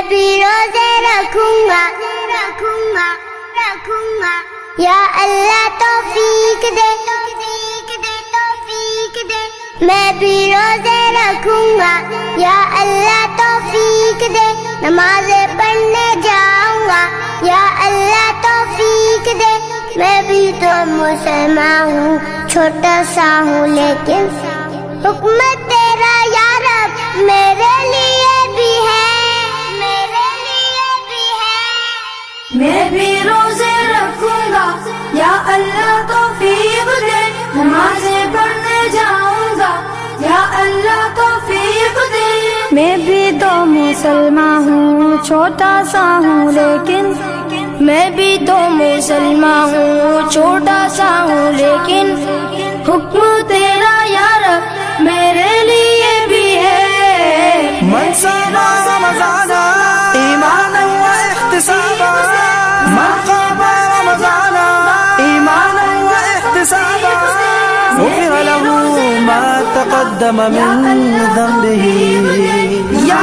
بھی روزے رکھوں گا یا اللہ توفیق دے میں بھی روزے رکھوں گا یا اللہ توفیق دے نمازیں پڑھنے جاؤں گا یا اللہ توفیق دے میں بھی تو مسلمان ہوں چھوٹا سا ہوں لیکن حکم تیرا یا رب میرے لیے بھی ہے میں بھی روزے رکھوں گا یا اللہ توفیق دے نمازیں پڑھنے جاؤں گا یا اللہ توفیق دے میں بھی تو مسلمان ہوں چھوٹا سا ہوں لیکن میں بھی تو مسلمان ہوں چھوٹا سا ہوں لیکن حکم تیرا یا رب میرے لیے بھی ہے من صام رمضان ایمانا واحتسابا من قام رمضان ایمانا واحتسابا غفر له ما تقدم من ذنبه یا